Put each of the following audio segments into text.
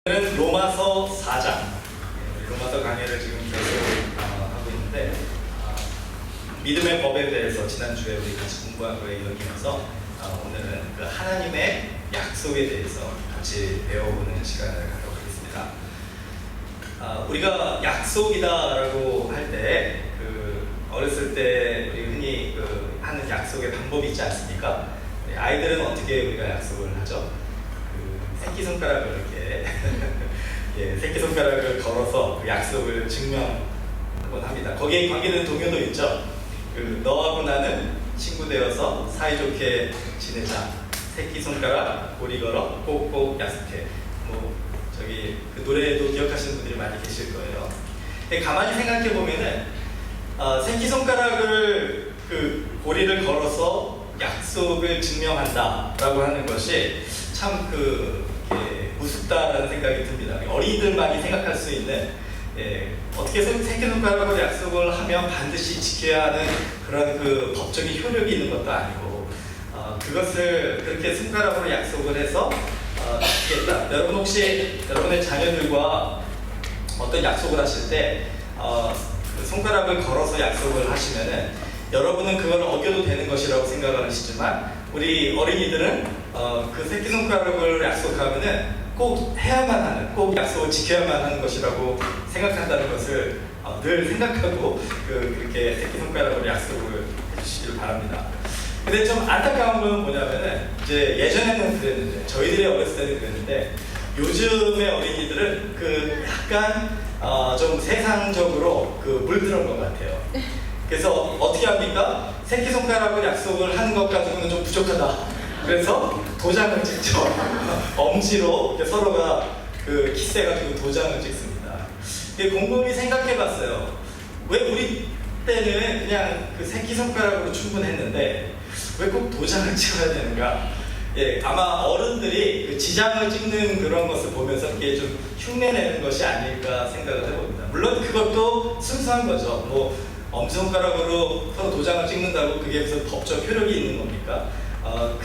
는 로마서 4장, 로마서 강의를 지금 계속 하고 있는데 믿음의 법에 대해서 지난주에 우리 같이 공부한 거에 이어지면서 오늘은 그 하나님의 약속에 대해서 같이 배워보는 시간을 갖도록 하겠습니다. 우리가 약속이다라고 할 때 어렸을 때 우리 흔히 하는 약속의 방법이 있지 않습니까? 아이들은 어떻게 우리가 약속을 하죠? 새끼손가락을 이렇게 예, 새끼손가락을 걸어서 그 약속을 증명하곤 합니다. 거기에 관계되는 동요도 있죠. 너하고 나는 친구 되어서 사이좋게 지내자. 새끼손가락 고리 걸어 꼭꼭 약속해. 그 노래도 기억하시는 분들이 많이 계실 거예요. 가만히 생각해 보면은 새끼손가락을 고리를 걸어서 약속을 증명한다라고 하는 것이 참 우습다라는 생각이 듭니다. 어린이들만이 생각할 수 있는 어떻게 새끼손가락으로 약속을 하면 반드시 지켜야 하는 그런 법적인 효력이 있는 것도 아니고 그것을 그렇게 손가락으로 약속을 해서 지키겠다. 여러분 혹시 여러분의 자녀들과 어떤 약속을 하실 때 손가락을 걸어서 약속을 하시면은 여러분은 그걸 어겨도 되는 것이라고 생각을 하시지만 우리 어린이들은 그 새끼손가락을 약속하면은 꼭 해야만 하는, 꼭 약속을 지켜야만 하는 것이라고 생각한다는 것을 늘 생각하고 그렇게 새끼손가락으로 약속을 해주시길 바랍니다. 근데 좀 안타까운 건 뭐냐면은 이제 예전에는 그랬는데 저희들이 어렸을 때는 그랬는데 요즘의 어린이들은 약간 좀 세상적으로 물들은 것 같아요. 그래서 어떻게 합니까? 새끼손가락으로 약속을 하는 것 가지고는 좀 부족하다. 그래서 도장을 찍죠. 엄지로 서로가 키스해가지고 도장을 찍습니다. 곰곰이 생각해봤어요. 왜 우리 때는 그냥 새끼손가락으로 충분했는데 왜 꼭 도장을 찍어야 되는가? 아마 어른들이 지장을 찍는 그런 것을 보면서 이게 좀 흉내내는 것이 아닐까 생각을 해봅니다. 물론 그것도 순수한 거죠. 엄지손가락으로 서로 도장을 찍는다고 그게 무슨 법적 효력이 있는 겁니까?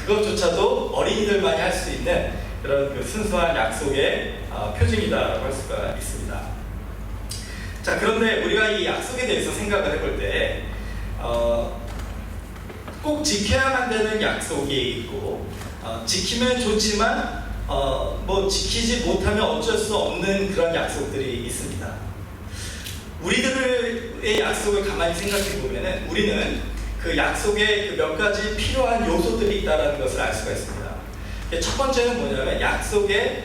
그것조차도 어린이들만이 할 수 있는 그런 순수한 약속의 표징이다라고 할 수가 있습니다. 자, 그런데 우리가 이 약속에 대해서 생각을 해볼 때 꼭 지켜야만 되는 약속이 있고 지키면 좋지만 지키지 못하면 어쩔 수 없는 그런 약속들이 있습니다. 우리들의 약속을 가만히 생각해 보면은 우리는 그 약속에 몇 가지 필요한 요소들이 있다는 것을 알 수가 있습니다. 첫 번째는 뭐냐면 약속에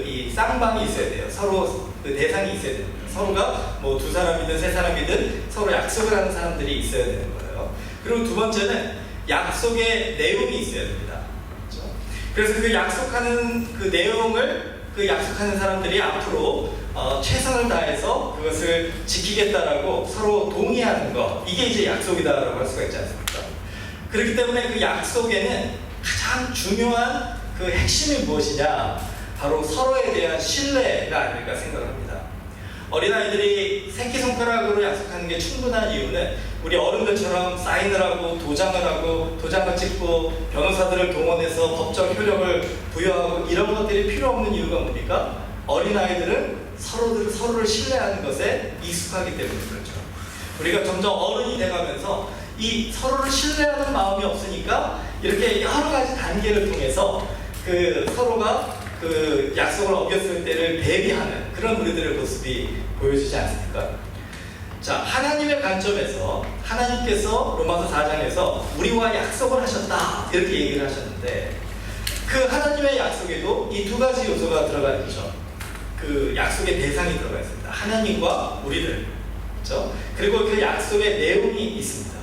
이 쌍방이 있어야 돼요. 서로 대상이 있어야 됩니다. 서로가 두 사람이든 세 사람이든 서로 약속을 하는 사람들이 있어야 되는 거예요. 그리고 두 번째는 약속의 내용이 있어야 됩니다. 그렇죠? 그래서 그 약속하는 그 내용을 약속하는 사람들이 앞으로 최선을 다해서 그것을 지키겠다라고 서로 동의하는 것, 이게 이제 약속이다라고 할 수가 있지 않습니까? 그렇기 때문에 그 약속에는 가장 중요한 핵심이 무엇이냐? 바로 서로에 대한 신뢰가 아닐까 생각을 합니다. 어린아이들이 새끼손가락으로 약속하는 게 충분한 이유는 우리 어른들처럼 사인을 하고 도장을 찍고 변호사들을 동원해서 법적 효력을 부여하고 이런 것들이 필요 없는 이유가 뭡니까? 어린아이들은 서로를 신뢰하는 것에 익숙하기 때문에 그렇죠. 우리가 점점 어른이 돼가면서 이 서로를 신뢰하는 마음이 없으니까 이렇게 여러 가지 단계를 통해서 서로가 약속을 어겼을 때를 대비하는 그런 우리들의 모습이 보여지지 않습니까? 자, 하나님의 관점에서 하나님께서 로마서 4장에서 우리와 약속을 하셨다 이렇게 얘기를 하셨는데 그 하나님의 약속에도 이 두 가지 요소가 들어가 있죠. 약속의 대상이 들어가 있습니다. 하나님과 우리들, 그렇죠? 그리고 그 약속의 내용이 있습니다.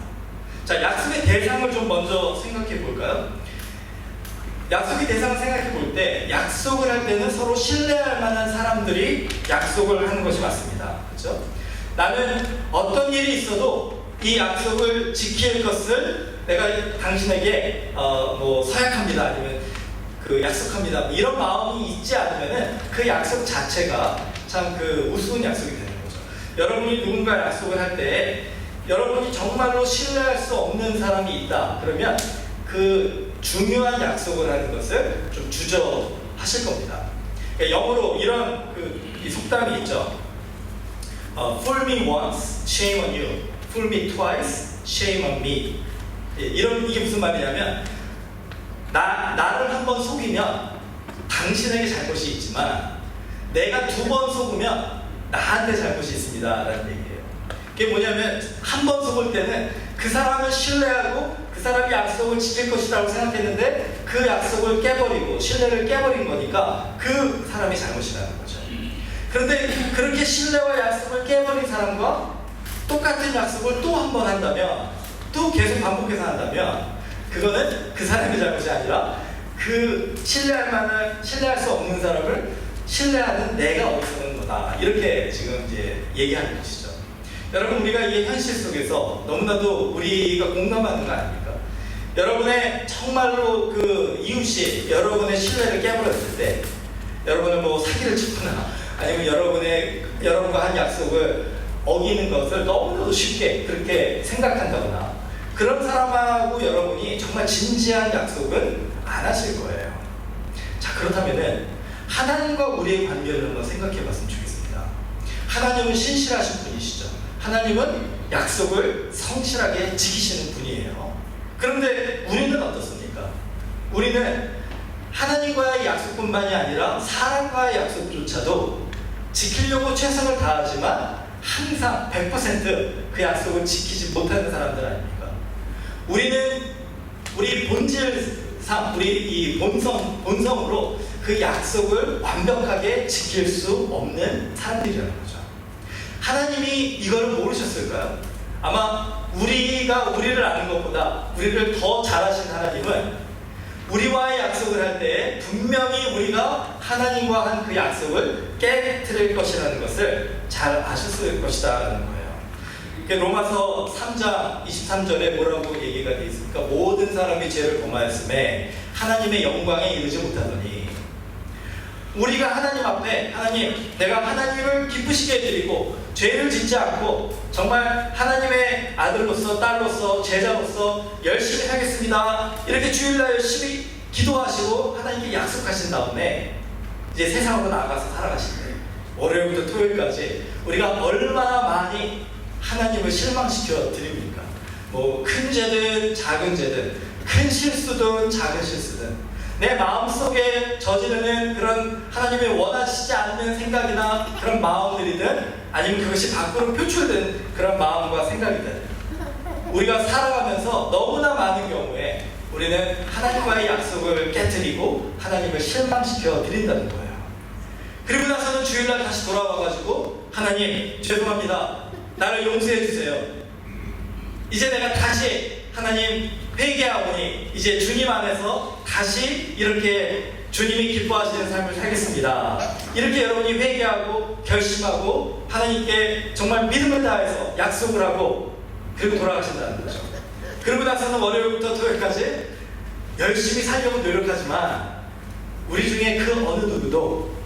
자, 약속의 대상을 좀 먼저 생각해 볼까요? 약속의 대상을 생각해 볼 때 약속을 할 때는 서로 신뢰할 만한 사람들이 약속을 하는 것이 맞습니다. 그렇죠? 나는 어떤 일이 있어도 이 약속을 지킬 것을 내가 당신에게 서약합니다. 아니면 약속합니다. 이런 마음이 있지 않으면은 그 약속 자체가 참 우스운 약속이 되는 거죠. 여러분이 누군가 약속을 할 때 여러분이 정말로 신뢰할 수 없는 사람이 있다. 그러면 중요한 약속을 하는 것을 좀 주저하실 겁니다. 그러니까 영어로 이런 이 속담이 있죠. Fool me once, shame on you. Fool me twice, shame on me. 이게 무슨 말이냐면 나를 한 번 속이면 당신에게 잘못이 있지만 내가 2번 속으면 나한테 잘못이 있습니다 라는 얘기예요. 그게 뭐냐면 한 번 속을 때는 그 사람을 신뢰하고 그 사람이 약속을 지킬 것이라고 생각했는데 그 약속을 깨버리고 신뢰를 깨버린 거니까 그 사람이 잘못이라는 거죠. 그런데 그렇게 신뢰와 약속을 깨버린 사람과 똑같은 약속을 또 한 번 한다면, 또 계속 반복해서 한다면 그거는 그 사람의 잘못이 아니라 그 신뢰할 수 없는 사람을 신뢰하는 내가 어리석은 거다, 이렇게 지금 이제 얘기하는 것이죠. 여러분, 우리가 이 현실 속에서 너무나도 우리가 공감하는 거 아닙니까? 여러분의 정말로 그 이웃이 여러분의 신뢰를 깨버렸을 때, 여러분은 뭐 사기를 치거나 아니면 여러분과 한 약속을 어기는 것을 너무나도 쉽게 그렇게 생각한다거나, 그런 사람하고 여러분이 정말 진지한 약속은 안 하실 거예요. 자, 그렇다면은 하나님과 우리의 관계를 한번 생각해 봤으면 좋겠습니다. 하나님은 신실하신 분이시죠. 하나님은 약속을 성실하게 지키시는 분이에요. 그런데 우리는 어떻습니까? 우리는 하나님과의 약속뿐만이 아니라 사람과의 약속조차도 지키려고 최선을 다하지만 항상 100% 그 약속을 지키지 못하는 사람들 아닙니까? 우리는 우리 본질상, 우리 이 본성으로 그 약속을 완벽하게 지킬 수 없는 사람들이라는 거죠. 하나님이 이걸 모르셨을까요? 아마 우리가 우리를 아는 것보다 우리를 더 잘 아신 하나님은 우리와의 약속을 할 때 분명히 우리가 하나님과 한 그 약속을 깨뜨릴 것이라는 것을 잘 아셨을 것이다 라는 거예요. 로마서 3장 23절에 뭐라고 얘기가 되어 있습니까? 모든 사람이 죄를 범하였음에 하나님의 영광에 이르지 못하더니, 우리가 하나님 앞에, 하나님, 내가 하나님을 기쁘시게 해드리고 죄를 짓지 않고 정말 하나님의 아들로서 딸로서 제자로서 열심히 하겠습니다, 이렇게 주일날 열심히 기도하시고 하나님께 약속하신 다음에 이제 세상으로 나아가서 살아가실 때, 월요일부터 토요일까지 우리가 얼마나 많이 하나님을 실망시켜 드립니까? 뭐 큰 죄든 작은 죄든, 큰 실수든 작은 실수든, 내 마음속에 저지르는 그런 하나님의 원하시지 않는 생각이나 그런 마음들이든, 아니면 그것이 밖으로 표출된 그런 마음과 생각이든, 우리가 살아가면서 너무나 많은 경우에 우리는 하나님과의 약속을 깨뜨리고 하나님을 실망시켜 드린다는 거예요. 그리고 나서는 주일날 다시 돌아와가지고, 하나님 죄송합니다, 나를 용서해 주세요, 이제 내가 다시 하나님 회개하오니 이제 주님 안에서 다시 이렇게 주님이 기뻐하시는 삶을 살겠습니다, 이렇게 여러분이 회개하고 결심하고 하나님께 정말 믿음을 다해서 약속을 하고 그리고 돌아가신다는 거죠. 그리고 나서는 월요일부터 토요일까지 열심히 살려고 노력하지만 우리 중에 그 어느 누구도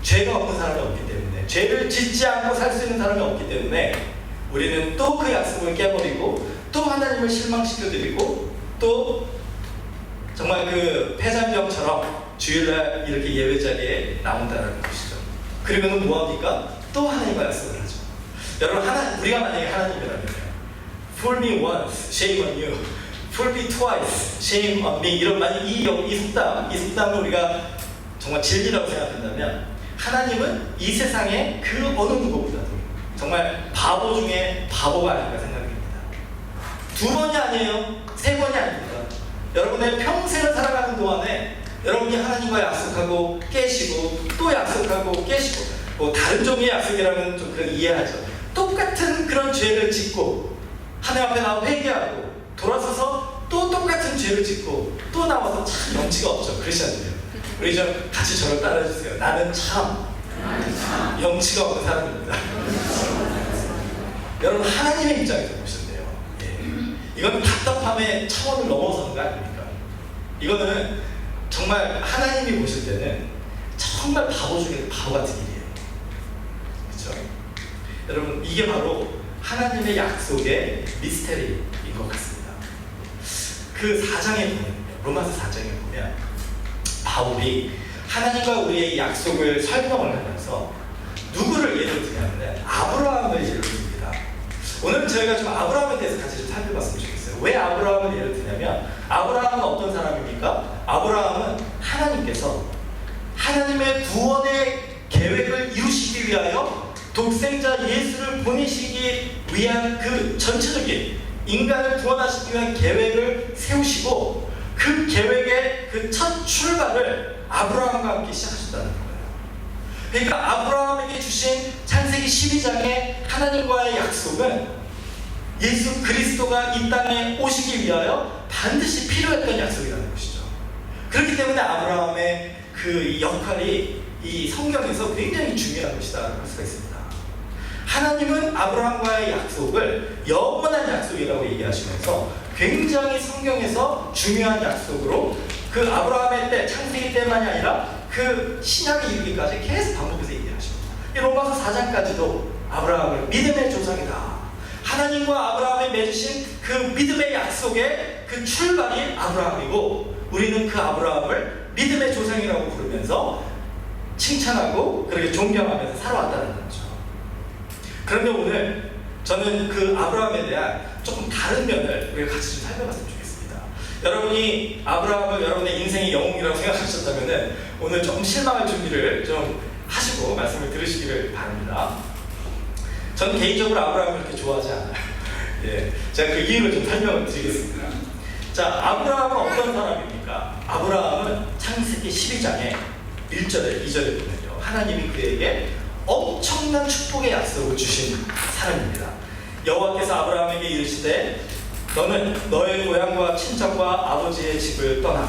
죄가 없는 사람이 없기 때문에, 죄를 짓지 않고 살 수 있는 사람이 없기 때문에 우리는 또 그 약속을 깨버리고 또 하나님을 실망시켜드리고 또 정말 그 폐잔병처럼 주일날 이렇게 예배자리에 나온다는 것이죠. 그리고는 뭐합니까? 또 하나님과 약속을 하죠. 여러분, 우리가 만약에 하나님이라면 Fool me once, shame on you. Fool me twice, shame on me. 이런 만약 이 속담을 우리가 정말 진리라고 생각한다면, 하나님은 이 세상의 그 어느 누구보다도 정말 바보 중에 바보가 아닌가 생각합니다. 2번이 아니에요. 3번이 아닙니다. 여러분의 평생을 살아가는 동안에 여러분이 하나님과 약속하고 깨시고 또 약속하고 깨시고, 뭐 다른 종류의 약속이라면 좀 그런 이해하죠. 똑같은 그런 죄를 짓고 하나님 앞에 나와 회개하고 돌아서서 또 똑같은 죄를 짓고 또 나와서 참 염치가 없죠. 크리스천들이요. 우리 좀 같이 저를 따라해주세요. 나는 참 염치가 없는 사람입니다. 여러분, 하나님의 입장에서 보시는데요, 이건 답답함의 차원을 넘어서는 거 아닙니까? 이거는 정말 하나님이 보실 때는 정말 바보 중에 바보 같은 일이에요. 그렇죠? 여러분, 이게 바로 하나님의 약속의 미스테리인 것 같습니다. 그 4장에 보면, 로마서 4장에 보면 바울이 하나님과 우리의 이 약속을 설명을 하면서 누구를 예로 드냐면 아브라함을 예로 듭니다. 오늘 저희가 좀 아브라함에 대해서 같이 좀 살펴봤으면 좋겠어요. 왜 아브라함을 예로 드냐면 아브라함은 어떤 사람입니까? 아브라함은 하나님께서 하나님의 구원의 계획을 이루시기 위하여 독생자 예수를 보내시기 위한 그 전체적인 인간을 구원하시기 위한 계획을 세우시고 그 계획의 그 첫 출발을 아브라함과 함께 시작하셨다는 거예요. 그러니까 아브라함에게 주신 창세기 12장의 하나님과의 약속은 예수 그리스도가 이 땅에 오시기 위하여 반드시 필요했던 약속이라는 것이죠. 그렇기 때문에 아브라함의 그 역할이 이 성경에서 굉장히 중요한 것이다라고 할 수가 있습니다. 하나님은 아브라함과의 약속을 영원한 약속이라고 얘기하시면서 굉장히 성경에서 중요한 약속으로 그 아브라함의 때, 창세기 때만이 아니라 그 신약에 이르기까지 계속 반복해서 얘기하십니다. 이 로마서 4장까지도 아브라함을 믿음의 조상이다. 하나님과 아브라함이 맺으신 그 믿음의 약속의 그 출발이 아브라함이고 우리는 그 아브라함을 믿음의 조상이라고 부르면서 칭찬하고 그렇게 존경하면서 살아왔다는 거죠. 그런데 오늘 저는 그 아브라함에 대한 조금 다른 면을 우리가 같이 좀 살펴봤으면 좋겠습니다. 여러분이 아브라함을 여러분의 인생의 영웅이라고 생각하셨다면 오늘 조금 실망할 준비를 좀 하시고 말씀을 들으시기를 바랍니다. 저는 개인적으로 아브라함을 그렇게 좋아하지 않아요. 예, 제가 그 이유를 좀 설명을 드리겠습니다. 자, 아브라함은 어떤 사람입니까? 아브라함은 창세기 12장에 1절에 2절에 보면요, 하나님이 그에게 엄청난 축복의 약속을 주신 사람입니다. 여호와께서 아브라함에게 이르시되 너는 너의 고향과 친척과 아버지의 집을 떠나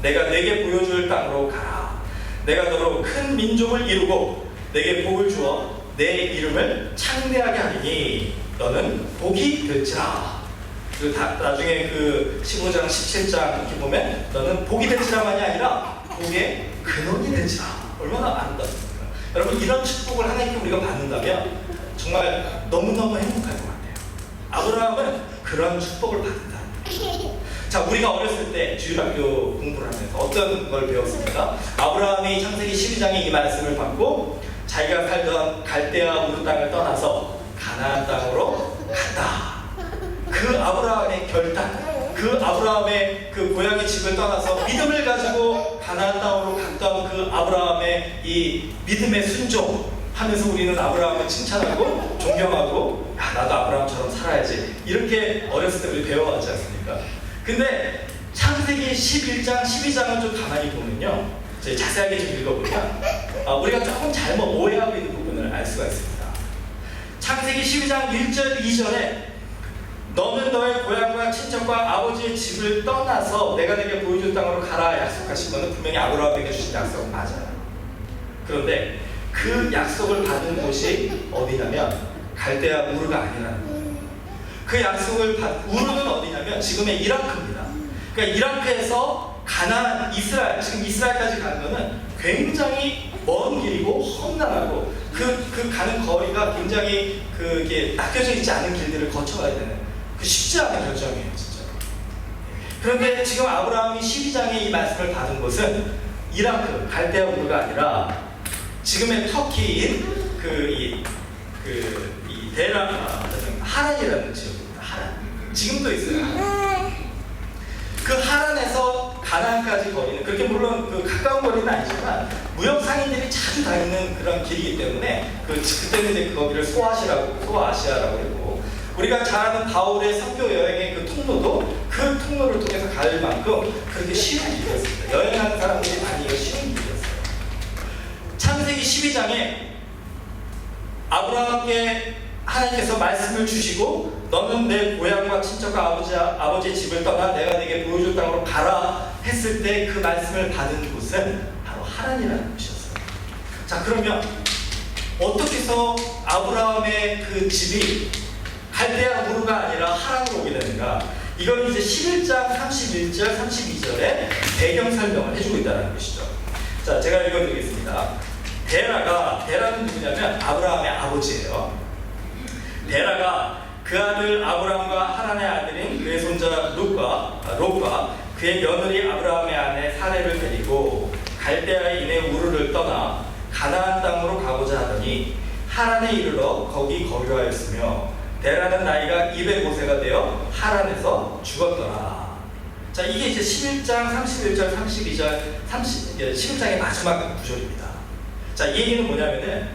내가 내게 보여줄 땅으로 가라. 내가 너로 큰 민족을 이루고 내게 복을 주어 내 이름을 창대하게 하리니 너는 복이 될지라. 그리고 나중에 그 15장 17장 이렇게 보면 너는 복이 될지라만이 아니라 복의 근원이 될지라. 얼마나 아름답습니까? 여러분, 이런 축복을 하나님께 우리가 받는다면 정말 너무너무 행복할 것 같아요. 아브라함은 그런 축복을 받는다. 자, 우리가 어렸을 때 주일학교 공부를 하면서 어떤 걸 배웠습니까? 아브라함이 창세기 12장에 이 말씀을 받고 자기가 살던 갈대아 우르 땅을 떠나서 가나안 땅으로 갔다. 그 아브라함의 결단, 그 아브라함의 그 고향의 집을 떠나서 믿음을 가지고 가나안 땅으로 갔던 그 아브라함의 이 믿음의 순종 하면서 우리는 아브라함을 칭찬하고 존경하고, 야, 나도 아브라함처럼 살아야지, 이렇게 어렸을 때 우리 배워왔지 않습니까? 근데 창세기 11장, 12장을 좀 가만히 보면요, 저희 자세하게 좀 읽어보면 우리가 조금 잘못 오해하고 있는 부분을 알 수가 있습니다. 창세기 12장 1절, 2절에 너는 너의 고향과 친척과 아버지의 집을 떠나서 내가 내게 보여줄 땅으로 가라 약속하신 것은 분명히 아브라함에게 주신 약속은 맞아요. 그런데 그 약속을 받은 곳이 어디냐면 갈대아 우르가 아니라는 거예요. 그 약속을 우르는 어디냐면 지금의 이라크입니다. 그러니까 이라크에서 가나안, 이스라엘, 지금 이스라엘까지 가는 것은 굉장히 먼 길이고 험난하고 그 가는 거리가 굉장히 그게 낚여져 있지 않은 길들을 거쳐가야 되는 그 쉽지 않은 결정이에요, 진짜. 그런데 지금 아브라함이 12장에 이 말씀을 받은 곳은 이라크, 갈대아 우르가 아니라 지금의 터키인 이 하란이라는 지역입니다. 하란. 지금도 있어요. 그 하란에서 가나안까지 거리는, 그렇게 물론 그 가까운 거리는 아니지만 무역 상인들이 자주 다니는 그런 길이기 때문에 그때는 이제 거기를 소아시아라고 했고, 우리가 잘 아는 바울의 선교 여행의 그 통로도 그 통로를 통해서 갈 만큼 그렇게 쉬운 길이었습니다. 여행하는 사람들이 다니기가 쉬운 길이었어요. 창세기 12장에 아브라함께 하나님께서 말씀을 주시고 너는 내 고향과 친척과 아버지의 집을 떠나 내가 내게 보여줄 땅으로 가라 했을 때 그 말씀을 받은 곳은 바로 하란이라는 곳이었어요. 자, 그러면 어떻게 해서 아브라함의 그 집이 갈대아 우르가 아니라 하란으로 오게 되는가? 이건 이제 11장 31절 32절에 배경 설명을 해주고 있다는 것이죠. 자, 제가 읽어드리겠습니다. 데라는 누구냐면 아브라함의 아버지예요. 데라가 그 아들 아브라함과 하란의 아들인 그의 손자 롯과 그의 며느리 아브라함의 아내 사레를 데리고 갈대아에 인해 우르를 떠나 가나안 땅으로 가고자 하더니 하란에 이르러 거기 거류하였으며 데라는 나이가 205세가 되어 하란에서 죽었더라. 자, 이게 이제 11장 31절 32절 11장의 마지막 구절입니다. 자, 이 얘기는 뭐냐면은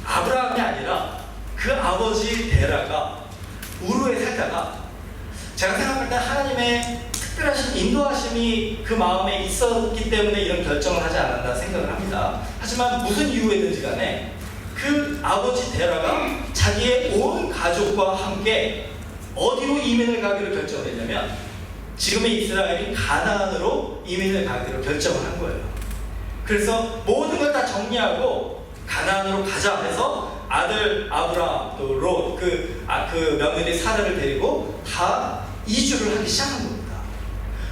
아브라함이 아니라 그 아버지 데라가 우르에 살다가, 제가 생각할 때 하나님의 특별하신 인도하심이 그 마음에 있었기 때문에 이런 결정을 하지 않았나 생각을 합니다. 하지만 무슨 이유에든지 간에 그 아버지 데라가 자기의 온 가족과 함께 어디로 이민을 가기로 결정을 했냐면 지금의 이스라엘이 가나안으로 이민을 가기로 결정을 한 거예요. 그래서 모든 걸 다 정리하고 가나안으로 가자 해서 아들 아브라함 또 롯 그 며느리 사라를 데리고 다 이주를 하기 시작한 겁니다.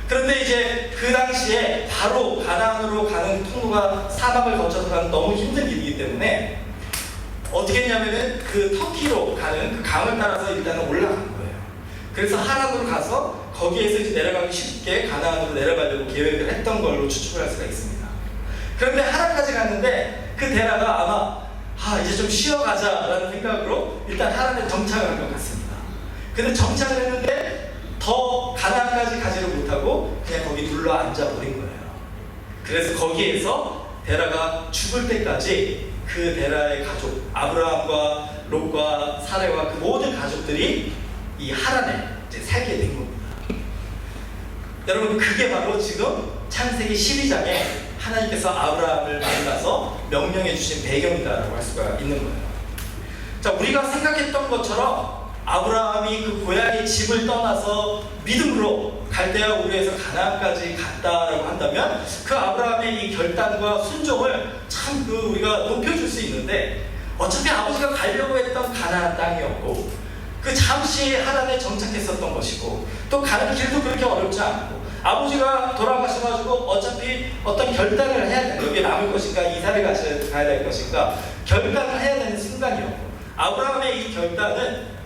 그런데 이제 그 당시에 바로 가나안으로 가는 통로가 사막을 거쳐서 가는 너무 힘든 길이기 때문에 어떻게 했냐면은 그 터키로 가는 그 강을 따라서 일단은 올라간 거예요. 그래서 하란으로 가서 거기에서 이제 내려가기 쉽게 가나안으로 내려가려고 계획을 했던 걸로 추측할 수가 있습니다. 그런데 하란까지 갔는데 그 데라가 아마 이제 좀 쉬어가자라는 생각으로 일단 하란에 정착을 한 것 같습니다. 근데 정착을 했는데 더 가나안까지 가지를 못하고 그냥 거기 눌러 앉아 버린 거예요. 그래서 거기에서 데라가 죽을 때까지 그 데라의 가족 아브라함과 롯과 사레와 그 모든 가족들이 이 하란에 이제 살게 된 겁니다. 여러분, 그게 바로 지금 창세기 12장에 하나님께서 아브라함을 만나서 명령해 주신 배경이다라고 할 수가 있는 거예요. 자, 우리가 생각했던 것처럼 아브라함이 그 고향의 집을 떠나서 믿음으로 갈대아 우르에서 가나안까지 갔다라고 한다면 그 아브라함의 이 결단과 순종을 참 우리가 높여줄 수 있는데, 어차피 아버지가 가려고 했던 가나안 땅이었고 그 잠시 하란에 정착했었던 것이고 또 가는 길도 그렇게 어렵지 않고 아버지가 돌아가셔가지고 어차피 어떤 결단을 해야 돼. 여기에 남을 것인가 이사를 가야 될 것인가 결단을 해야 되는 순간이었고, 아브라함의 이 결단은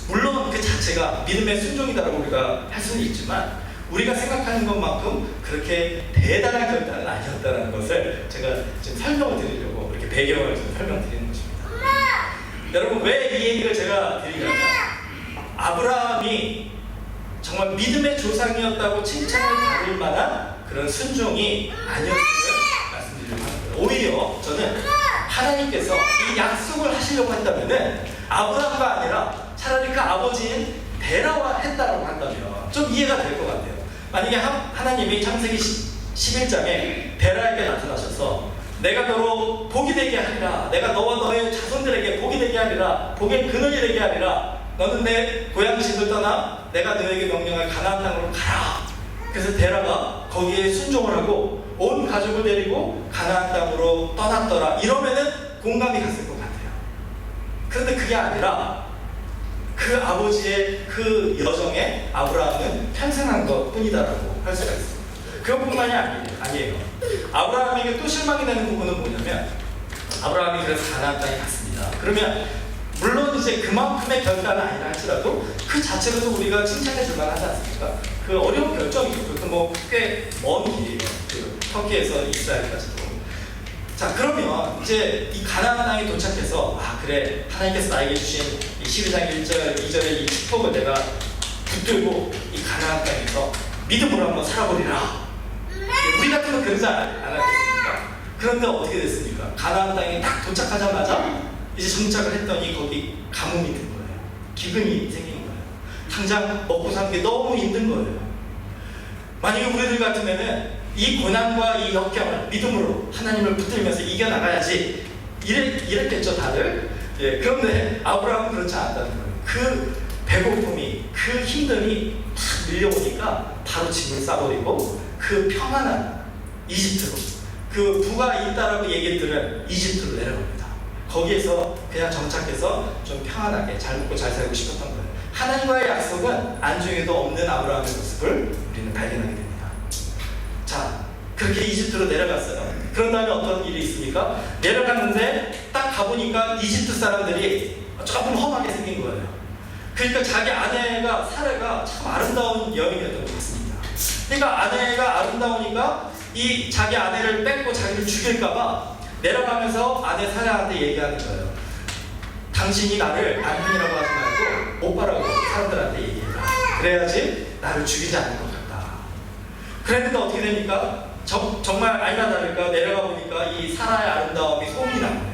물론 그 자체가 믿음의 순종이다라고 우리가 할 수는 있지만 우리가 생각하는 것만큼 그렇게 대단한 결단은 아니었다는 것을 제가 지금 설명을 드리려고 이렇게 배경을 좀 설명드리는 것입니다. 여러분, 왜 이 얘기를 제가 드리냐면 아브라함이 정말 믿음의 조상이었다고 칭찬을 받을 만한 그런 순종이 아니었음을 말씀드리려고 합니다. 오히려 저는 하나님께서 이 약속을 하시려고 했다면은 아브라함과 아니라 차라리 그 아버지인 데라와 했다라고 한다면 좀 이해가 될 것 같아요. 만약에 하나님이 창세기 11장에 데라에게 나타나셔서 내가 너로 복이 되게 하리라, 내가 너와 너의 자손들에게 복이 되게 하리라, 복의 근원이 되게 하리라, 너는 내 고향 집을 떠나 내가 너에게 명령할 가나안 땅으로 가라. 그래서 데라가 거기에 순종을 하고 온 가족을 데리고 가나안 땅으로 떠났더라, 이러면은 공감이 갔을 것 같아요. 그런데 그게 아니라 그 아버지의 그 여정에 아브라함은 편승한 것 뿐이다라고 할 수가 있습니다. 그것뿐만이 아니에요. 아브라함에게 또 실망이 되는 부분은 뭐냐면, 아브라함이 그래서 가나안 땅에 갔습니다. 그러면 물론 이제 그만큼의 결단은 아니라 할지라도 그 자체로도 우리가 칭찬해 줄 만하지 않습니까? 그 어려운 결정이죠. 그것도 뭐 꽤 먼 길이에요. 그 터키에서 이스라엘까지도. 자, 그러면 이제 이 가나안 땅에 도착해서 그래, 하나님께서 나에게 주신 이 12장 1절 2절의 이 축복을 내가 붙들고 이 가나안 땅에서 믿음으로 한번 살아보리라. 우리 같으면 그러지 않았겠습니까? 그런데 어떻게 됐습니까? 가나안 땅에 딱 도착하자마자 이제 정착을 했더니 거기 가뭄이 든 거예요. 기근이 생긴 거예요. 당장 먹고 사는 게 너무 힘든 거예요. 만약에 우리들 같으면은 이 고난과 이 역경을 믿음으로 하나님을 붙들면서 이겨나가야지 이랬겠죠, 다들. 예, 그런데 아브라함은 그렇지 않았다는 거예요. 그 배고픔이, 그 힘듦이 탁 밀려오니까 바로 집을 싸버리고 그 평안한 이집트로, 그 부가 있다라고 얘기 들은 이집트로 내려갑니다. 거기에서 그냥 정착해서 좀 평안하게 잘 먹고 잘 살고 싶었던 거예요. 하나님과의 약속은 안중에도 없는 아브라함의 모습을 우리는 발견하게 됩니다. 자, 그렇게 이집트로 내려갔어요. 그런 다음에 어떤 일이 있습니까? 내려갔는데 딱 가보니까 이집트 사람들이 조금 험하게 생긴 거예요. 그러니까 자기 아내가 사레가 참 아름다운 여인이었던 것 같습니다. 그러니까 아내가 아름다우니까 이 자기 아내를 뺏고 자기를 죽일까봐 내려가면서 아내 사라한테 얘기하는 거예요. 당신이 나를 남편이라고 하지 말고 오빠라고 사람들한테 얘기해라. 그래야지 나를 죽이지 않을 것 같다. 그랬는데 어떻게 됩니까? 정말 아니나 다를까 내려가 보니까 이 사라의 아름다움이 소문이 난 거예요.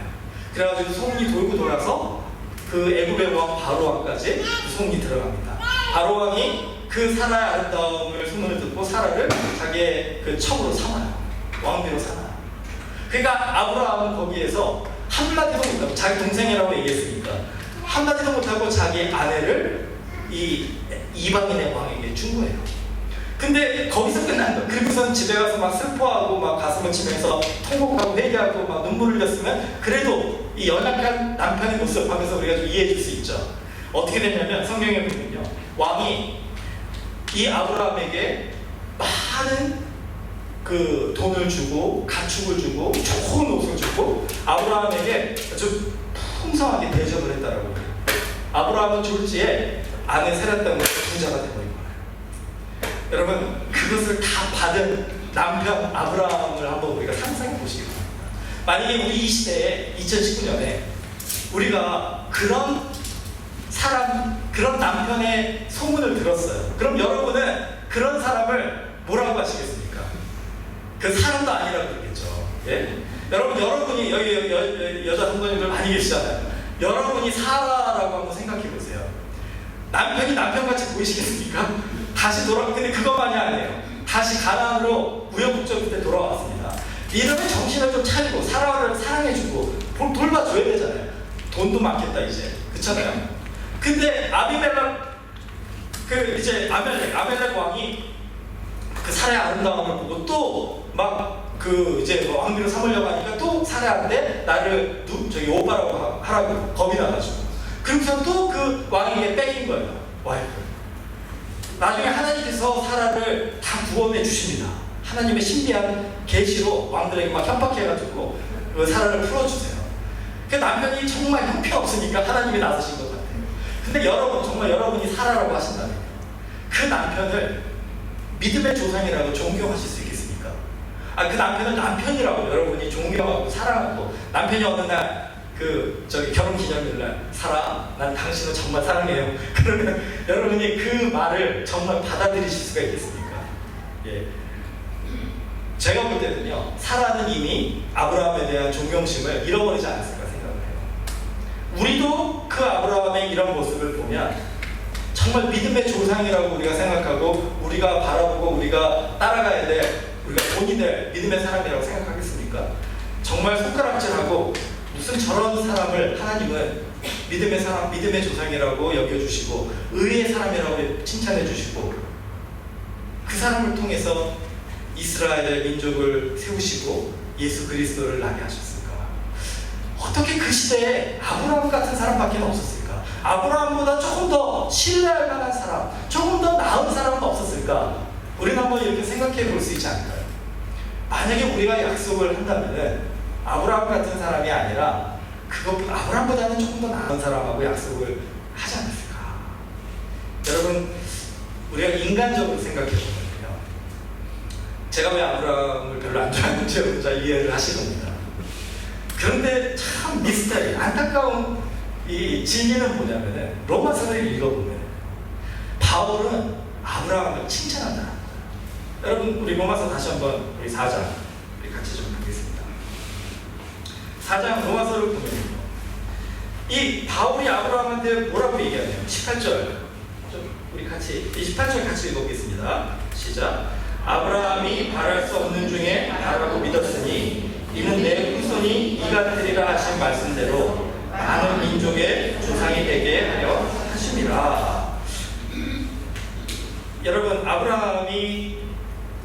그래가지고 소문이 돌고 돌아서 그 애굽의 왕 바로 왕까지 그 소문이 들어갑니다. 바로 왕이 그 사라의 아름다움을 소문을 듣고 사라를 자기의 그 첩으로 삼아요. 왕비로 삼아요. 그러니까 아브라함은 거기에서 한마디도 못하고 자기 동생이라고 얘기했으니까 한마디도 못하고 자기 아내를 이 이방인의 왕에게 준 거예요. 근데 거기서 끝난 거예요. 그리고선 집에 가서 막 슬퍼하고 막 가슴을 치면서 통곡하고 회개하고 막 눈물을 흘렸으면 그래도 이 연약한 남편의 모습을 보면서 우리가 좀 이해해 줄 수 있죠. 어떻게 됐냐면 성경에 보면요, 왕이 이 아브라함에게 많은 그 돈을 주고 가축을 주고 좋은 옷을 주고 아브라함에게 아주 풍성하게 대접을 했다라고 해요. 아브라함은 졸지에 아내 세라 때문에 부자가 되버린 거예요. 여러분, 그것을 다 받은 남편 아브라함을 한번 우리가 상상해 보시기 바랍니다. 만약에 우리 이 시대에 2019년에 우리가 그런 사람, 그런 남편의 소문을 들었어요. 그럼 여러분은 그런 사람을 뭐라고 하시겠습니까? 그 사람도 아니라고 그러겠죠. 예? 여러분이 여기 여자 성도님들 많이 계시잖아요. 여러분이 사라라고 한번 생각해 보세요. 남편이 남편같이 보이시겠습니까? 다시 근데 그것만이 아니에요. 다시 가나안으로 우여곡절 끝에 돌아왔습니다. 이러면 정신을 좀 차리고 사라를 사랑해주고 돌봐줘야 되잖아요. 돈도 많겠다 이제, 그렇잖아요. 근데 아비멜렉 왕이 그 사라의 아름다움을 보고 또 막 이제 왕비로 삼으려고 하니까 또 사라한테 나를 저기 오빠라고 하라고 겁이 나가지고 그러고서 또 그 왕에게 뺏긴 거예요. 와이프. 나중에 하나님께서 사라를 다 구원해 주십니다. 하나님의 신비한 계시로 왕들에게 막 협박해가지고 그 사라를 풀어주세요. 그 남편이 정말 형편없으니까 하나님이 나서신 것 같아요. 근데 정말 여러분이 사라라고 하신다면 그 남편을 믿음의 조상이라고 존경하실 수 있겠습니까? 그 남편은 남편이라고 여러분이 존경하고 사랑하고, 남편이 어느 날 결혼 기념일날 사라, 난 당신을 정말 사랑해요. 그러면 여러분이 그 말을 정말 받아들이실 수가 있겠습니까? 예. 제가 볼 때는요, 사라는 이미 아브라함에 대한 존경심을 잃어버리지 않았을까 생각을 해요. 우리도 그 아브라함의 이런 모습을 보면 정말 믿음의 조상이라고 우리가 생각하고 우리가 바라보고 우리가 따라가야 될, 우리가 본이 될 믿음의 사람이라고 생각하겠습니까? 정말 손가락질하고 무슨 저런 사람을 하나님은 믿음의 사람, 믿음의 조상이라고 여겨주시고 의의 사람이라고 칭찬해 주시고 그 사람을 통해서 이스라엘의 민족을 세우시고 예수 그리스도를 나게 하셨을까? 어떻게 그 시대에 아브라함 같은 사람밖에 없었을까? 아브라함보다 조금 더 신뢰할 만한 사람, 조금 더 나은 사람은 없었을까? 우리는 한번 이렇게 생각해 볼 수 있지 않을까요? 만약에 우리가 약속을 한다면은 아브라함 같은 사람이 아니라 아브라함보다는 조금 더 나은 사람하고 약속을 하지 않았을까? 여러분, 우리가 인간적으로 생각해 보면요, 제가 왜 아브라함을 별로 안 좋아하는지 여러분 잘 이해를 하실 겁니다. 그런데 참 미스터리, 안타까운 이 진리는 뭐냐면은 로마서를 읽어보면 바울은 아브라함을 칭찬한다. 여러분, 우리 로마서 다시 한번 우리 4장 우리 같이 좀 보겠습니다. 4장 로마서를 보면요, 이 바울이 아브라함한테 뭐라고 얘기하냐면 18절 좀 우리 같이 28절 같이 읽어보겠습니다. 시작. 아브라함이 바랄 수 없는 중에 바라고 믿었으니 이는 내 후손이 이가 되리라 하신 말씀대로 많은 민족의 조상이 되게 하려 하심이라. 여러분, 아브라함이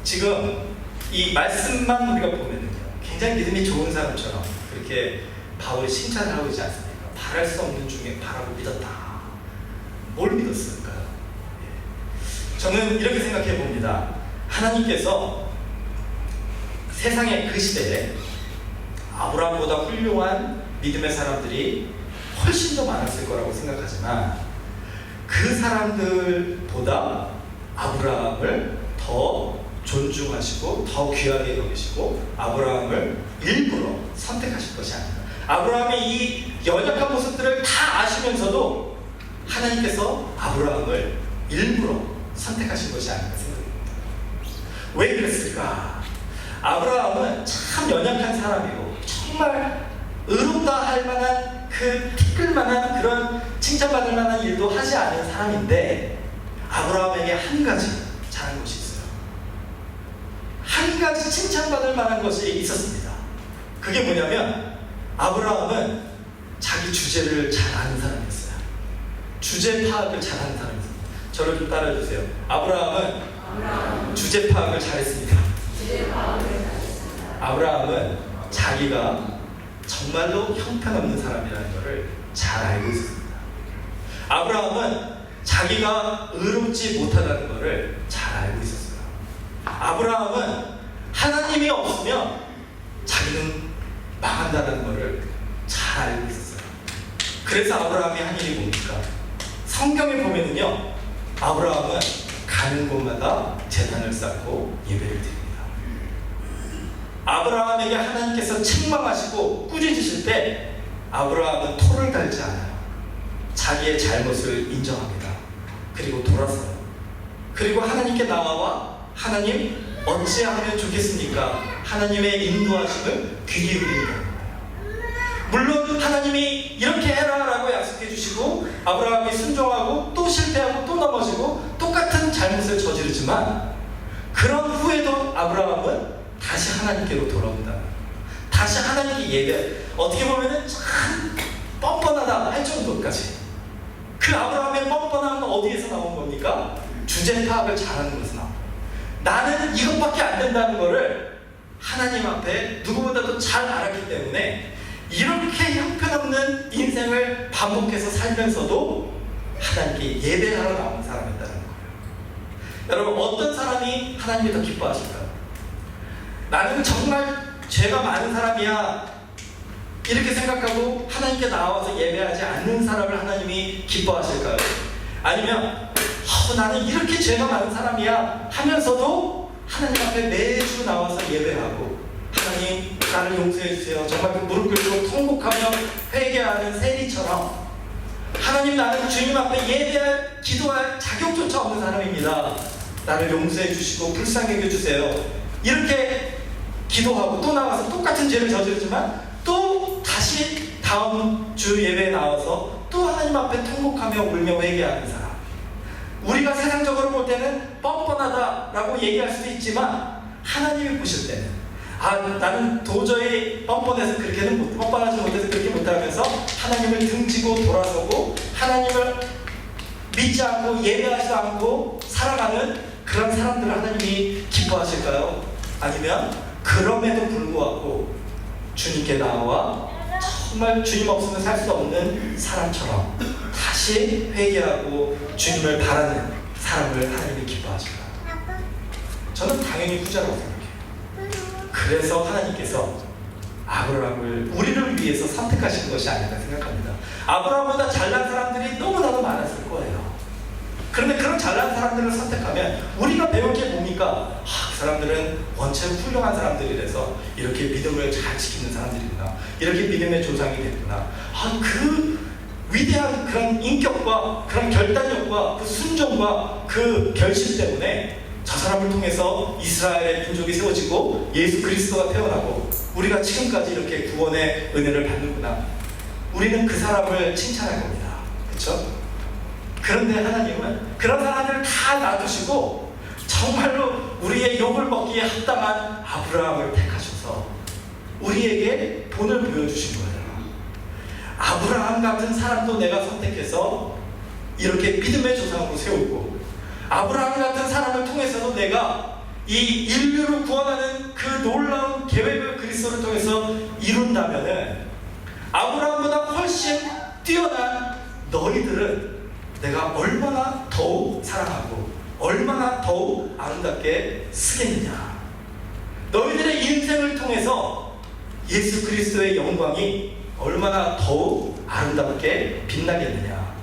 지금 이 말씀만 우리가 보면은요, 굉장히 믿음이 좋은 사람처럼 그렇게 바울이 칭찬을 하고 있지 않습니까? 바랄 수 없는 중에 바라고 믿었다. 뭘 믿었을까요? 저는 이렇게 생각해 봅니다. 하나님께서 세상의 그 시대에 아브라함보다 훌륭한 믿음의 사람들이 훨씬 더 많았을 거라고 생각하지만 그 사람들보다 아브라함을 더 존중하시고 더 귀하게 여기시고 아브라함을 일부러 선택하신 것이 아닙니다. 아브라함의 이 연약한 모습들을 다 아시면서도 하나님께서 아브라함을 일부러 선택하신 것이 아닌가 생각합니다. 왜 그랬을까? 아브라함은 참 연약한 사람이고 정말 의롭다 할 만한 그 티끌만한 그런 칭찬받을 만한 일도 하지 않은 사람인데 아브라함에게 한 가지 잘한 것이 있어요. 한 가지 칭찬받을 만한 것이 있었습니다. 그게 뭐냐면 아브라함은 자기 주제를 잘 아는 사람이었어요. 주제 파악을 잘하는 사람이었어요. 저를 좀 따라해주세요. 아브라함은 주제 파악을 잘했습니다. 아브라함은 자기가 정말로 형편없는 사람이라는 것을 잘 알고 있었습니다. 아브라함은 자기가 의롭지 못하다는 것을 잘 알고 있었어요. 아브라함은 하나님이 없으면 자기는 망한다는 것을 잘 알고 있었어요. 그래서 아브라함이 한 일이 뭡니까? 성경에 보면은요, 아브라함은 가는 곳마다 제단을 쌓고 예배를 드립니다. 아브라함에게 하나님께서 책망하시고 꾸짖으실 때 아브라함은 토를 달지 않아요. 자기의 잘못을 인정합니다. 그리고 돌아서요. 그리고 하나님께 나와 하나님 어찌하면 좋겠습니까? 하나님의 인도하심을 귀 기울이는 겁니다. 물론 하나님이 이렇게 해라 라고 약속해 주시고 아브라함이 순종하고 또 실패하고 또 넘어지고 똑같은 잘못을 저지르지만 그런 후에도 아브라함은 다시 하나님께로 돌아온다. 다시 하나님께 예배. 어떻게 보면은 참 뻔뻔하다 할 정도까지. 그 아브라함의 뻔뻔함은 어디에서 나온 겁니까? 주제 파악을 잘하는 것에서 나옵니다. 나는 이것밖에 안 된다는 것을 하나님 앞에 누구보다도 잘 알았기 때문에 이렇게 형편없는 인생을 반복해서 살면서도 하나님께 예배하러 나온 사람이었다는 거예요. 여러분, 어떤 사람이 하나님이 더 기뻐하실까요? 나는 정말 죄가 많은 사람이야 이렇게 생각하고 하나님께 나와서 예배하지 않는 사람을 하나님이 기뻐하실까요? 아니면 나는 이렇게 죄가 많은 사람이야 하면서도 하나님 앞에 매주 나와서 예배하고 하나님 나를 용서해 주세요. 정말 그 무릎 꿇고 통곡하며 회개하는 세리처럼 하나님 나는 주님 앞에 예배할 기도할 자격조차 없는 사람입니다. 나를 용서해 주시고 불쌍히 여겨주세요. 이렇게 기도하고 또 나와서 똑같은 죄를 저지르지만 또 다시 다음 주 예배에 나와서 또 하나님 앞에 통곡하며 울며 회개하는 사람. 우리가 세상적으로 볼 때는 뻔뻔하다라고 얘기할 수도 있지만 하나님이 보실 때는 나는 도저히 뻔뻔해서 그렇게는 뻔뻔하지 못해서 그렇게 못하면서 하나님을 등지고 돌아서고 하나님을 믿지 않고 예배하지도 않고 살아가는 그런 사람들을 하나님이 기뻐하실까요? 아니면 그럼에도 불구하고 주님께 나와 정말 주님 없으면 살 수 없는 사람처럼 다시 회개하고 주님을 바라는 사람을 하나님이 기뻐하실까요? 저는 당연히 후자라고 생각해요. 그래서 하나님께서 아브라함을 우리를 위해서 선택하신 것이 아닌가 생각합니다. 아브라함보다 잘난 사람들이 너무나도 많았을 거예요. 그런데 그런 잘난 사람들을 선택하면 우리가 배울 게 뭡니까? 그 사람들은 원체 훌륭한 사람들이라서 이렇게 믿음을 잘 지키는 사람들이구나. 이렇게 믿음의 조상이 됐구나. 그 위대한 그런 인격과 그런 결단력과 그 순종과 그 결심 때문에 저 사람을 통해서 이스라엘의 민족이 세워지고 예수 그리스도가 태어나고 우리가 지금까지 이렇게 구원의 은혜를 받는구나. 우리는 그 사람을 칭찬할 겁니다. 그렇죠? 그런데 하나님은 그런 사람들을 다 놔두시고 정말로 우리의 욕을 먹기에 합당한 아브라함을 택하셔서 우리에게 본을 보여주신 거예요. 아브라함 같은 사람도 내가 선택해서 이렇게 믿음의 조상으로 세우고 아브라함 같은 사람을 통해서도 내가 이 인류를 구원하는 그 놀라운 계획을 그리스도를 통해서 이룬다면은 아브라함보다 훨씬 뛰어난 너희들은 내가 얼마나 더욱 사랑하고 얼마나 더욱 아름답게 쓰겠느냐. 너희들의 인생을 통해서 예수 그리스도의 영광이 얼마나 더욱 아름답게 빛나겠느냐.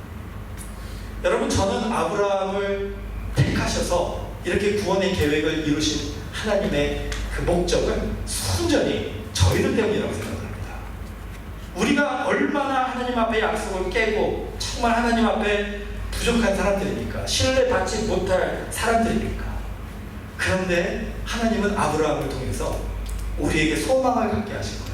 여러분, 저는 아브라함을 택하셔서 이렇게 구원의 계획을 이루신 하나님의 그 목적은 순전히 저희들 때문이라고 생각합니다. 우리가 얼마나 하나님 앞에 약속을 깨고 정말 하나님 앞에 부족한 사람들입니까? 신뢰받지 못할 사람들입니까? 그런데 하나님은 아브라함을 통해서 우리에게 소망을 갖게 하신 거예요.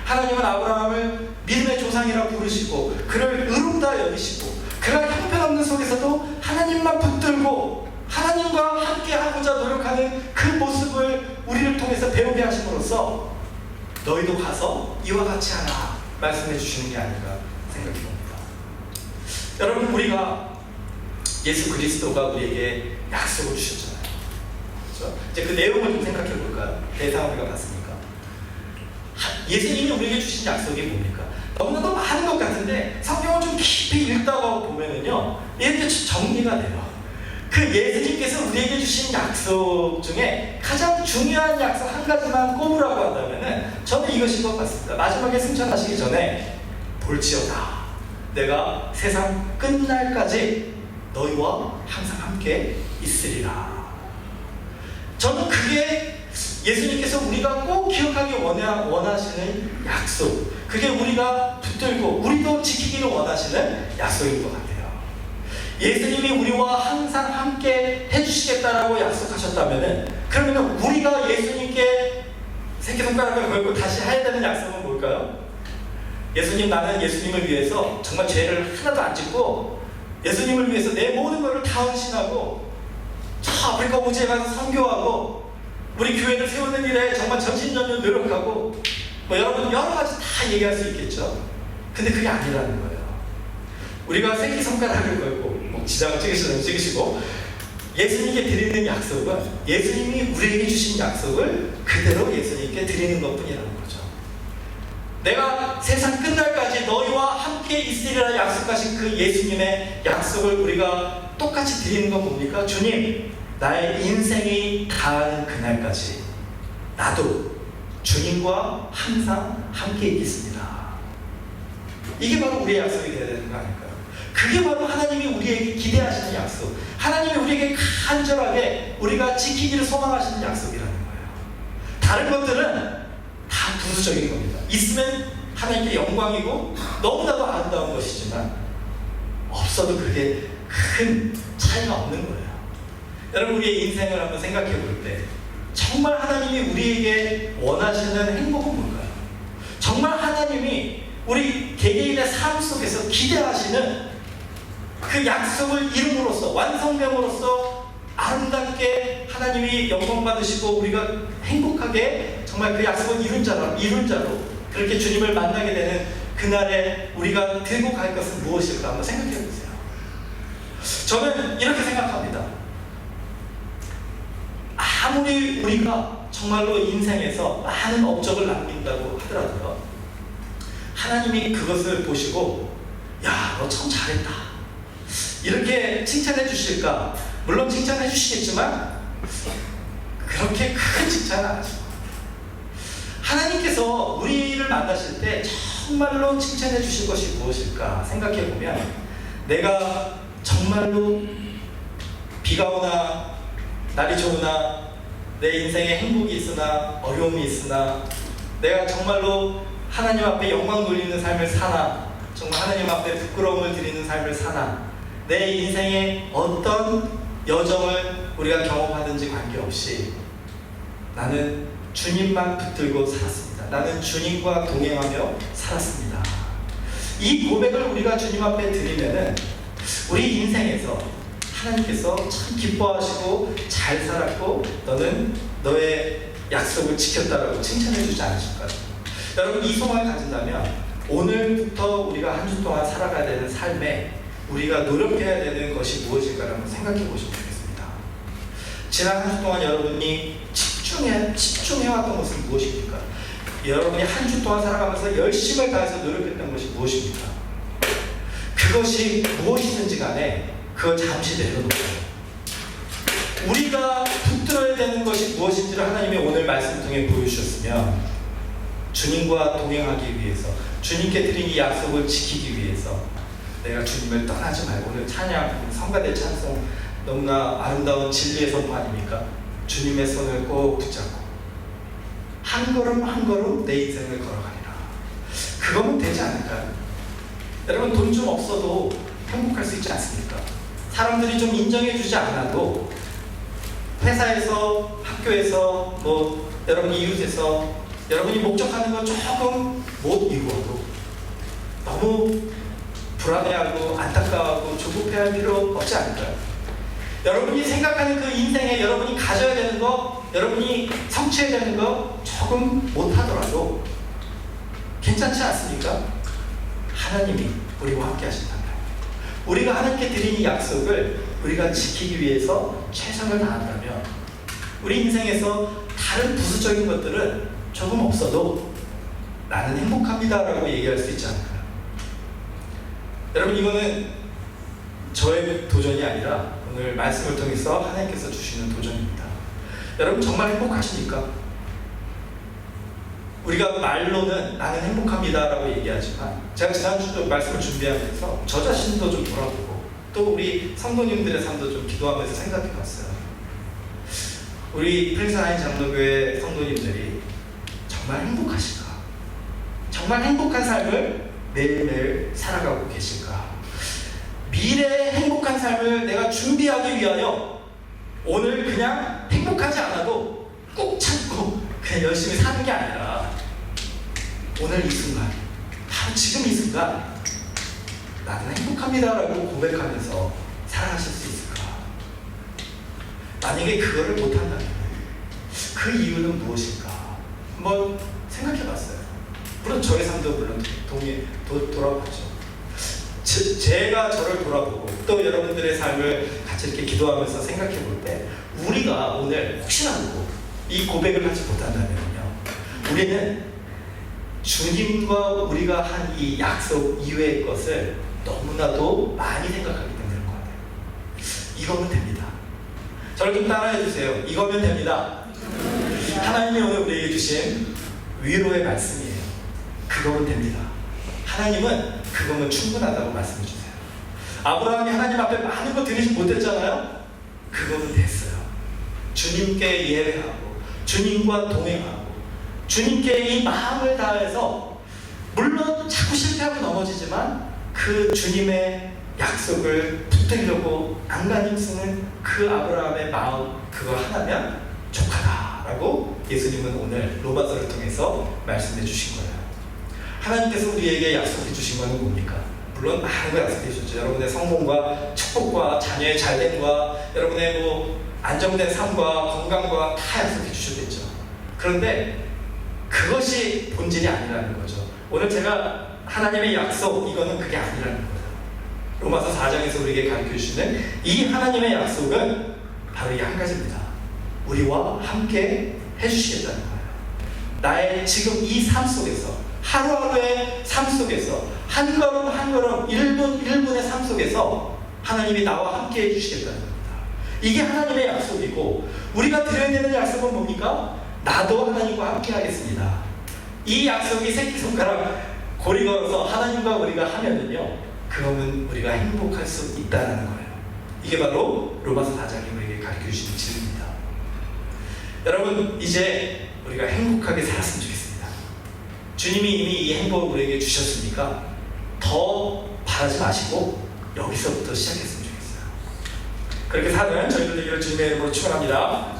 하나님은 아브라함을 믿음의 조상이라 부르시고 그를 의롭다 여기시고 그가 형편없는 속에서도 하나님만 붙들고 하나님과 함께 하고자 노력하는 그 모습을 우리를 통해서 배우게 하심으로써 너희도 가서 이와 같이 하라 말씀해 주시는 게 아닌가 생각해 봅니다. 여러분, 우리가 예수 그리스도가 우리에게 약속을 주셨잖아요. 그렇죠? 이제 그 내용을 좀 생각해 볼까요? 대상 우리가 봤으니까. 예수님이 우리에게 주신 약속이 뭡니까? 너무나도 많은 것 같은데 성경을 좀 깊이 읽다가 보면은요, 이렇게 정리가 돼요. 그 예수님께서 우리에게 주신 약속 중에 가장 중요한 약속 한 가지만 꼽으라고 한다면은 저는 이것인 것 같습니다. 마지막에 승천하시기 전에 볼지어다 내가 세상 끝날까지 너희와 항상 함께 있으리라. 저는 그게 예수님께서 우리가 꼭 기억하기 원하시는 약속, 그게 우리가 붙들고 우리도 지키기를 원하시는 약속인 것 같아요. 예수님이 우리와 항상 함께 해주시겠다라고 약속하셨다면은, 그러면 우리가 예수님께 새끼손가락을 걸고 다시 해야 되는 약속은 뭘까요? 예수님, 나는 예수님을 위해서 정말 죄를 하나도 안 짓고 예수님을 위해서 내 모든 것을 다 헌신하고 저 아프리카 오지에 가서 선교하고 우리 교회를 세우는 일에 정말 전심전력 노력하고 여러분 여러 가지 다 얘기할 수 있겠죠. 근데 그게 아니라는 거예요. 우리가 새끼손가락을 걸고 지장을 찍으시고 예수님께 드리는 약속은 예수님이 우리에게 주신 약속을 그대로 예수님께 드리는 것뿐이라는 거죠. 내가 세상 끝날까지 너희와 함께 있으리라 약속하신 그 예수님의 약속을 우리가 똑같이 드리는 건 뭡니까? 주님, 나의 인생이 다하는 그날까지 나도 주님과 항상 함께 있겠습니다. 이게 바로 우리의 약속이 되어야 되는 거 아닐까요? 그게 바로 하나님이 우리에게 기대하시는 약속, 하나님이 우리에게 간절하게 우리가 지키기를 소망하시는 약속이라는 거예요. 다른 것들은 다 부수적인 겁니다. 있으면 하나님께 영광이고 너무나도 아름다운 것이지만 없어도 그게 큰 차이가 없는 거예요. 여러분, 우리의 인생을 한번 생각해 볼 때 정말 하나님이 우리에게 원하시는 행복은 뭘까요? 정말 하나님이 우리 개개인의 삶 속에서 기대하시는 그 약속을 이룸으로써 완성됨으로써 아름답게 하나님이 영광 받으시고 우리가 행복하게 정말 그 약속을 이룬 자로 그렇게 주님을 만나게 되는 그날에 우리가 들고 갈 것은 무엇일까 한번 생각해 보세요. 저는 이렇게 생각합니다. 아무리 우리가 정말로 인생에서 많은 업적을 남긴다고 하더라도요, 하나님이 그것을 보시고 야, 너 참 잘했다 이렇게 칭찬해 주실까? 물론 칭찬해 주시겠지만 그렇게 큰 칭찬은 안 하시고, 하나님께서 우리를 만나실 때 정말로 칭찬해 주실 것이 무엇일까 생각해 보면, 내가 정말로 비가 오나 날이 좋으나 내 인생에 행복이 있으나 어려움이 있으나 내가 정말로 하나님 앞에 영광 돌리는 삶을 사나, 정말 하나님 앞에 부끄러움을 드리는 삶을 사나, 내 인생에 어떤 여정을 우리가 경험하든지 관계없이 나는 주님만 붙들고 살았습니다. 나는 주님과 동행하며 살았습니다. 이 고백을 우리가 주님 앞에 드리면은 우리 인생에서 하나님께서 참 기뻐하시고 잘 살았고 너는 너의 약속을 지켰다라고 칭찬해 주지 않으실까요? 여러분, 이 소망을 가진다면 오늘부터 우리가 한 주 동안 살아가야 되는 삶에 우리가 노력해야 되는 것이 무엇일까 한번 생각해 보시면 좋겠습니다. 지난 한 주 동안 여러분이 집중해왔던 것은 무엇입니까? 여러분이 한 주 동안 살아가면서 열심을 다해서 노력했던 것이 무엇입니까? 그것이 무엇이든지 간에 그걸 잠시 내려놓고 우리가 붙들어야 되는 것이 무엇인지를 하나님이 오늘 말씀 통해 보여주셨으면 주님과 동행하기 위해서, 주님께 드린 이 약속을 지키기 위해서 내가 주님을 떠나지 말고, 오늘 찬양 성가대 찬송 너무나 아름다운 진리의 선포 아닙니까? 주님의 손을 꼭 붙잡고 한 걸음 한 걸음 내 인생을 걸어가리라. 그거면 되지 않을까요? 여러분, 돈 좀 없어도 행복할 수 있지 않습니까? 사람들이 좀 인정해 주지 않아도 회사에서, 학교에서, 여러분 이웃에서 여러분이 목적하는 거 조금 못 이루어도 너무 불안해하고 안타까워하고 조급해할 필요 없지 않을까요? 여러분이 생각하는 그 인생에 여러분이 가져야 되는 거, 여러분이 성취해야 되는 거 조금 못하더라도 괜찮지 않습니까? 하나님이 우리와 함께 하신다면, 우리가 하나님께 드린 이 약속을 우리가 지키기 위해서 최선을 다한다면 우리 인생에서 다른 부수적인 것들은 조금 없어도 나는 행복합니다 라고 얘기할 수 있지 않을까요? 여러분, 이거는 저의 도전이 아니라 오늘 말씀을 통해서 하나님께서 주시는 도전입니다. 여러분, 정말 행복하십니까? 우리가 말로는 나는 행복합니다 라고 얘기하지만, 제가 지난주도 말씀을 준비하면서 저 자신도 좀 돌아보고 또 우리 성도님들의 삶도 좀 기도하면서 생각해 봤어요. 우리 프린스하인 장로교회 성도님들이 정말 행복하실까? 정말 행복한 삶을 매일매일 살아가고 계실까? 미래의 행복한 삶을 내가 준비하기 위하여 오늘 그냥 행복하지 않아도 꾹 참고 그냥 열심히 사는 게 아니라 오늘 이 순간, 바로 지금 이 순간 나는 행복합니다 라고 고백하면서 살아가실 수 있을까? 만약에 그거를 못한다면 그 이유는 무엇일까? 한번 생각해 봤어요. 물론 저의 삶도 물론 돌아봤죠. 제가 저를 돌아보고 또 여러분들의 삶을 같이 이렇게 기도하면서 생각해 볼 때, 우리가 오늘 혹시라도 이 고백을 하지 못한다면요, 우리는 주님과 우리가 한 이 약속 이외의 것을 너무나도 많이 생각하기 때문인 것 같아요. 이거면 됩니다. 저를 좀 따라해 주세요. 이거면 됩니다. 하나님이 오늘 우리에게 주신 위로의 말씀이에요. 그거면 됩니다. 하나님은 그거면 충분하다고 말씀해 주세요. 아브라함이 하나님 앞에 많은 거 드리지 못했잖아요. 그거는 됐어요. 주님께 예배하고 주님과 동행하고 주님께 이 마음을 다해서, 물론 자꾸 실패하고 넘어지지만 그 주님의 약속을 붙들려고 안간힘 쓰는 그 아브라함의 마음, 그거 하나면 족하다라고 예수님은 오늘 로마서를 통해서 말씀해 주신 거예요. 하나님께서 우리에게 약속해 주신 것은 뭡니까? 물론 많은 거 약속해 주셨죠. 여러분의 성공과 축복과 자녀의 잘됨과 여러분의 안정된 삶과 건강과 다 약속해 주셨겠죠. 그런데 그것이 본질이 아니라는 거죠. 오늘 제가 하나님의 약속, 이거는 그게 아니라는 거예요. 로마서 4장에서 우리에게 가르쳐 주시는 이 하나님의 약속은 바로 이 한 가지입니다. 우리와 함께 해주시겠다는 거예요. 나의 지금 이 삶 속에서, 하루하루의 삶 속에서, 한 걸음 한 걸음, 1분 1분의 삶 속에서 하나님이 나와 함께 해주시겠다는 겁니다. 이게 하나님의 약속이고, 우리가 드려야 되는 약속은 뭡니까? 나도 하나님과 함께 하겠습니다. 이 약속이 새끼손가락 고리 걸어서 하나님과 우리가 하면은요, 그러면 우리가 행복할 수 있다는 거예요. 이게 바로 로마서 4장이 우리에게 가르쳐 주시는 진리입니다. 여러분, 이제 우리가 행복하게 살았으면 좋겠습니다. 주님이 이미 이 행복을 우리에게 주셨으니까 더 바라지 마시고 여기서부터 시작했으면 좋겠어요. 그렇게 사는 저희들 되기를 주님의 이름으로 축원합니다.